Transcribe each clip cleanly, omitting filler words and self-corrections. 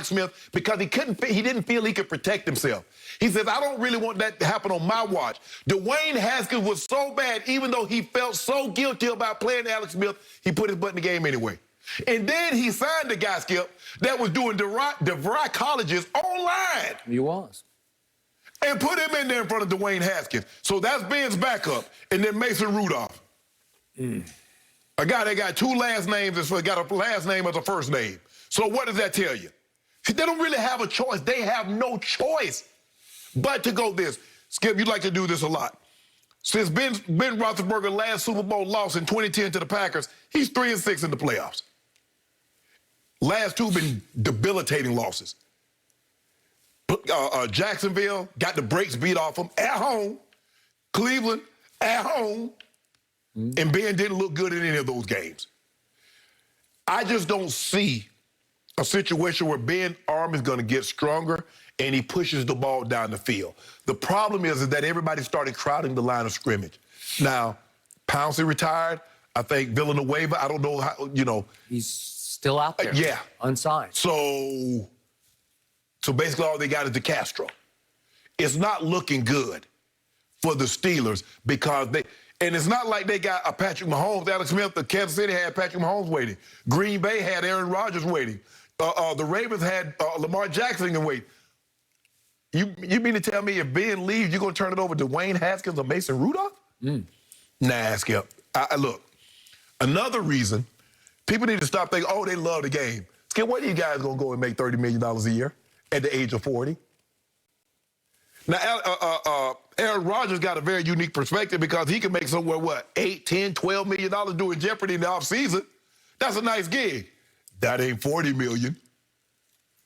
Smith because he didn't feel he could protect himself. He says, I don't really want that to happen on my watch. Dwayne Haskins was so bad, even though he felt so guilty about playing Alex Smith, he put his butt in the game anyway. And then he signed the guy, Skip, that was doing DeVry colleges online. He was. And put him in there in front of Dwayne Haskins. So that's Ben's backup. And then Mason Rudolph. A guy that got two last names and got a last name as a first name. So what does that tell you? They don't really have a choice. They have no choice but to go this. Skip, you like to do this a lot. Since Ben Roethlisberger's last Super Bowl loss in 2010 to the Packers, he's 3-6 in the playoffs. Last two been debilitating losses. Jacksonville got the brakes beat off them at home. Cleveland at home. And Ben didn't look good in any of those games. I just don't see a situation where Ben's arm is going to get stronger and he pushes the ball down the field. The problem is that everybody started crowding the line of scrimmage. Now, Pouncey retired. I think Villanueva, I don't know how, you know. He's still out there. Yeah. Unsigned. So basically all they got is DeCastro. It's not looking good for the Steelers because and it's not like they got a Patrick Mahomes. Alex Smith, the Kansas City had Patrick Mahomes waiting. Green Bay had Aaron Rodgers waiting. The Ravens had Lamar Jackson waiting. You mean to tell me if Ben leaves, you're going to turn it over to Dwayne Haskins or Mason Rudolph? Nah, Skip. Look, another reason, people need to stop thinking, oh, they love the game. Skip, what are you guys going to go and make $30 million a year at the age of 40? Now, Aaron Rodgers got a very unique perspective because he can make somewhere, what, $8, $10, $12 million doing Jeopardy in the offseason. That's a nice gig. That ain't $40 million.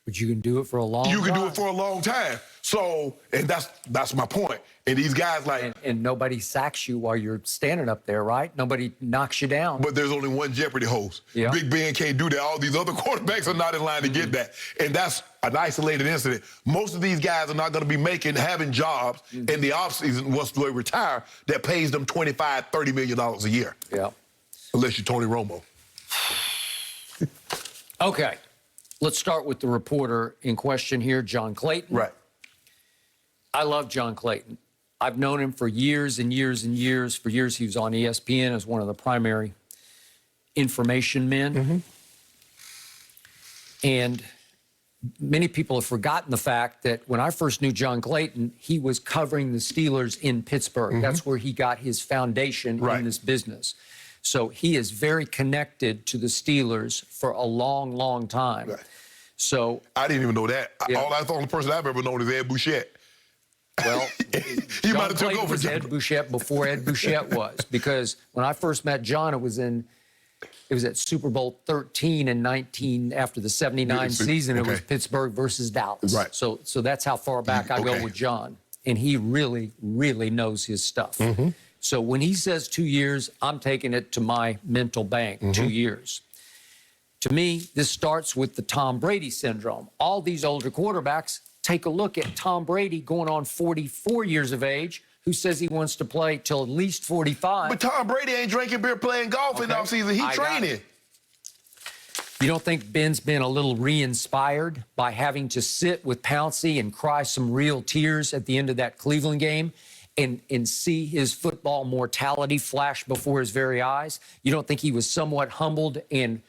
But you can do it for a long time. You can do it for a long time. So, and that's my point. And these guys like... And nobody sacks you while you're standing up there, right? Nobody knocks you down. But there's only one Jeopardy host. Yeah. Big Ben can't do that. All these other quarterbacks are not in line to get that. And that's an isolated incident. Most of these guys are not going to be having jobs in the offseason once they retire that pays them $25, $30 million a year. Yeah. Unless you're Tony Romo. Okay. Let's start with the reporter in question here, John Clayton. Right. I love John Clayton. I've known him for years and years and years. For years, he was on ESPN as one of the primary information men. And many people have forgotten the fact that when I first knew John Clayton, he was covering the Steelers in Pittsburgh. That's where he got his foundation in this business. So he is very connected to the Steelers for a long, long time. Right. So I didn't even know that. Yeah. The only person I've ever known is Ed Bouchette. Well, he might have John took over. Was Ed Bouchette before Ed Bouchette was, because when I first met John, it was at Super Bowl 13 and 19 after the 79 season. It was Pittsburgh versus Dallas. Right. So that's how far back I go with John, and he really, really knows his stuff. So when he says 2 years, I'm taking it to my mental bank. 2 years. To me, this starts with the Tom Brady syndrome. All these older quarterbacks. Take a look at Tom Brady going on 44 years of age, who says he wants to play till at least 45. But Tom Brady ain't drinking beer playing golf in the offseason. He training. You don't think Ben's been a little re-inspired by having to sit with Pouncey and cry some real tears at the end of that Cleveland game and see his football mortality flash before his very eyes? You don't think he was somewhat humbled and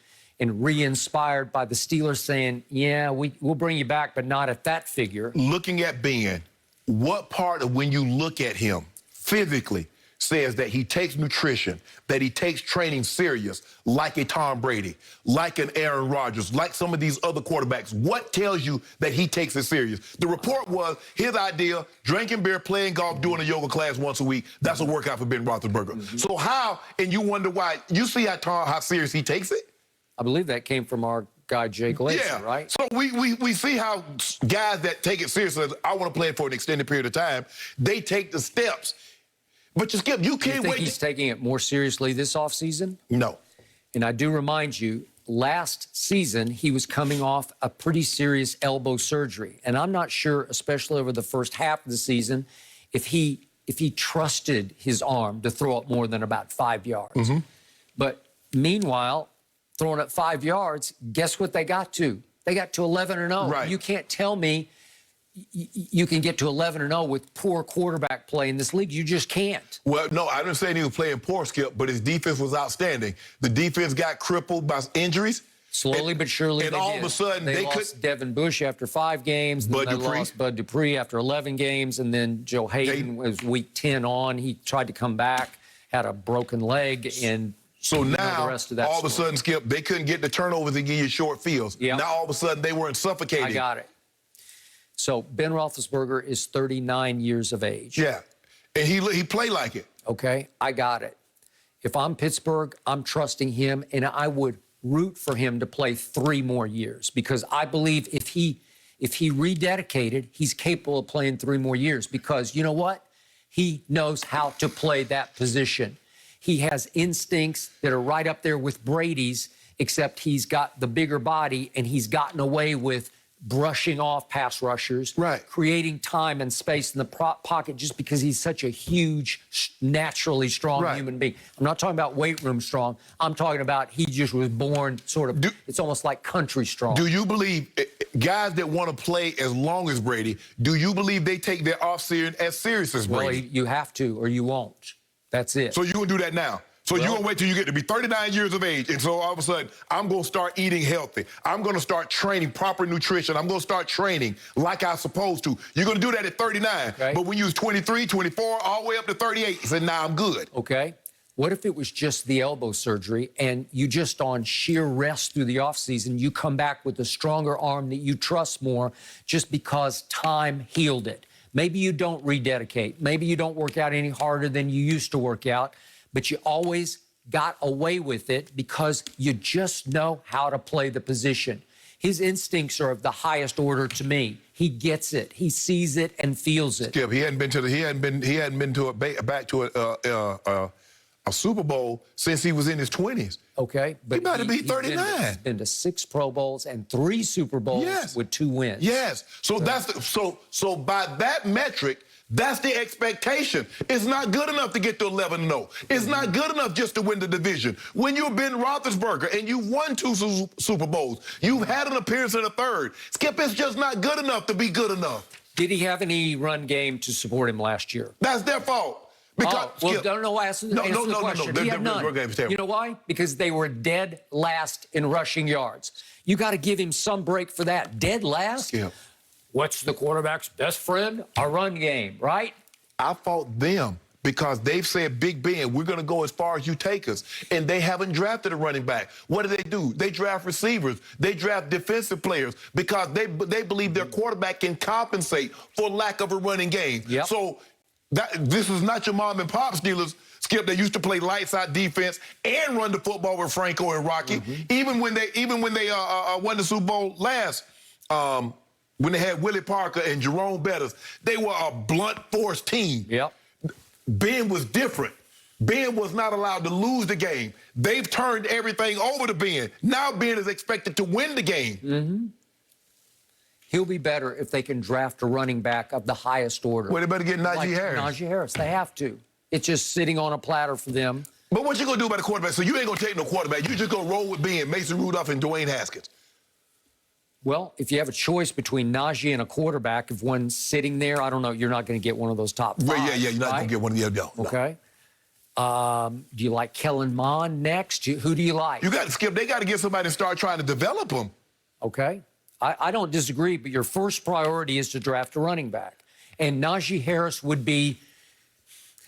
re-inspired by the Steelers saying, yeah, we'll bring you back, but not at that figure? Looking at Ben, what part of when you look at him physically says that he takes nutrition, that he takes training serious, like a Tom Brady, like an Aaron Rodgers, like some of these other quarterbacks? What tells you that he takes it serious? The report was his idea, drinking beer, playing golf, doing a yoga class once a week. That's a workout for Ben Roethlisberger. So how, and you wonder why, you see how serious he takes it? I believe that came from our guy, Jake Lacy, right? So we see how guys that take it seriously, I want to play it for an extended period of time, they take the steps. But you can't you wait. Think he's taking it more seriously this offseason? No. And I do remind you, last season, he was coming off a pretty serious elbow surgery. And I'm not sure, especially over the first half of the season, if he trusted his arm to throw up more than about 5 yards. But meanwhile, throwing up 5 yards, guess what they got to? They got to 11-0. Right. You can't tell me you can get to 11-0 with poor quarterback play in this league. You just can't. Well, no, I didn't say he was playing poor, Skip, but his defense was outstanding. The defense got crippled by injuries. Slowly but surely, and all of a sudden they lost Devin Bush after 5 games. Then they lost Bud Dupree after 11 games, and then Joe Hayden was week 10 on. He tried to come back, had a broken leg, and so now the rest of that all of a sudden, Skip, they couldn't get the turnovers and give you short fields. Yep. Now all of a sudden they weren't suffocating. I got it. So Ben Roethlisberger is 39 years of age. Yeah, and he played like it. Okay, I got it. If I'm Pittsburgh, I'm trusting him, and I would root for him to play 3 more years, because I believe if he rededicated, he's capable of playing 3 more years, because you know what? He knows how to play that position. He has instincts that are right up there with Brady's, except he's got the bigger body, and he's gotten away with brushing off pass rushers, right, creating time and space in the pocket just because he's such a huge, naturally strong human being. I'm not talking about weight room strong. I'm talking about he just was born sort of, it's almost like country strong. Do you believe guys that want to play as long as Brady, do you believe they take their off-season as serious as Brady? Well, you have to or you won't. That's it. So you're going to do that now? So you're going to wait till you get to be 39 years of age, and so all of a sudden, I'm going to start eating healthy. I'm going to start training proper nutrition. I'm going to start training like I'm supposed to. You're going to do that at 39. Okay. But when you was 23, 24, all the way up to 38, you said, nah, I'm good. Okay. What if it was just the elbow surgery and you just on sheer rest through the offseason, you come back with a stronger arm that you trust more just because time healed it? Maybe you don't rededicate. Maybe you don't work out any harder than you used to work out, but you always got away with it because you just know how to play the position. His instincts are of the highest order to me. He gets it. He sees it and feels it. Skip, he hadn't been back to a Super Bowl since he was in his 20s. Okay, but he about to be 39. He's been to 6 Pro Bowls and 3 Super Bowls with 2 wins. Yes. So so by that metric, that's the expectation. It's not good enough to get to 11-0. It's not good enough just to win the division. When you've been Roethlisberger and you've won 2 Super Bowls, you've had an appearance in a 3rd. Skip, it's just not good enough to be good enough. Did he have any run game to support him last year? That's their fault. Because, answer the question. He had none. You know why? Because they were dead last in rushing yards. You got to give him some break for that. Dead last? Skip. What's the quarterback's best friend? A run game, right? I fault them because they've said, Big Ben, we're going to go as far as you take us. And they haven't drafted a running back. What do? They draft receivers. They draft defensive players because they believe their quarterback can compensate for lack of a running game. Yep. So this is not your mom and pop Steelers, Skip. They used to play lights out defense and run the football with Franco and Rocky. Even when they won the Super Bowl last, when they had Willie Parker and Jerome Bettis, they were a blunt force team. Yep. Ben was different. Ben was not allowed to lose the game. They've turned everything over to Ben. Now Ben is expected to win the game. He'll be better if they can draft a running back of the highest order. Well, they better get Najee Harris. Najee Harris, they have to. It's just sitting on a platter for them. But what you going to do about the quarterback? So you ain't going to take no quarterback. You just going to roll with Ben, Mason Rudolph, and Dwayne Haskins. Well, if you have a choice between Najee and a quarterback, if one's sitting there, I don't know, you're not going to get one of those top 5. Well, yeah, you're not going to get one of the other. No. Okay. Do you like Kellen Mond next? Who do you like? You got to Skip. They got to get somebody to start trying to develop them. Okay. I don't disagree, but your first priority is to draft a running back. And Najee Harris would be,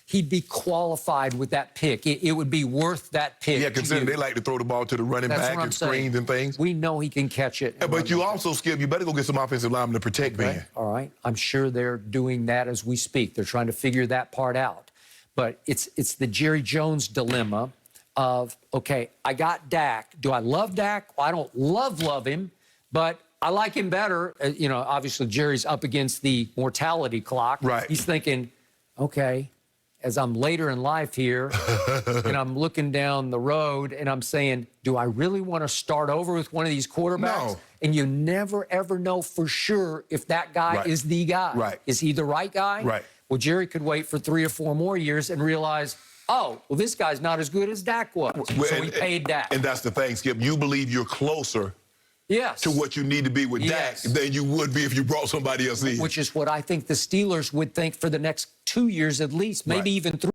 he'd be qualified with that pick. It would be worth that pick. Yeah, considering they like to throw the ball to the running back and screens and things. We know he can catch it. But you also, Skip, you better go get some offensive linemen to protect Ben. All right. I'm sure they're doing that as we speak. They're trying to figure that part out. But it's the Jerry Jones dilemma of, okay, I got Dak. Do I love Dak? Well, I don't love him, but I like him better. You know, obviously Jerry's up against the mortality clock. Right. He's thinking, okay, as I'm later in life here and I'm looking down the road and I'm saying, do I really want to start over with one of these quarterbacks? No. And you never, ever know for sure if that guy is the guy. Right. Is he the right guy? Right. Well, Jerry could wait for 3 or 4 more years and realize, oh, well, this guy's not as good as Dak was. So he paid Dak. And that's the thing, Skip. You believe you're closer Yes. to what you need to be with Yes. Dak than you would be if you brought somebody else in. Which is what I think the Steelers would think for the next 2 years at least, maybe Right. even 3.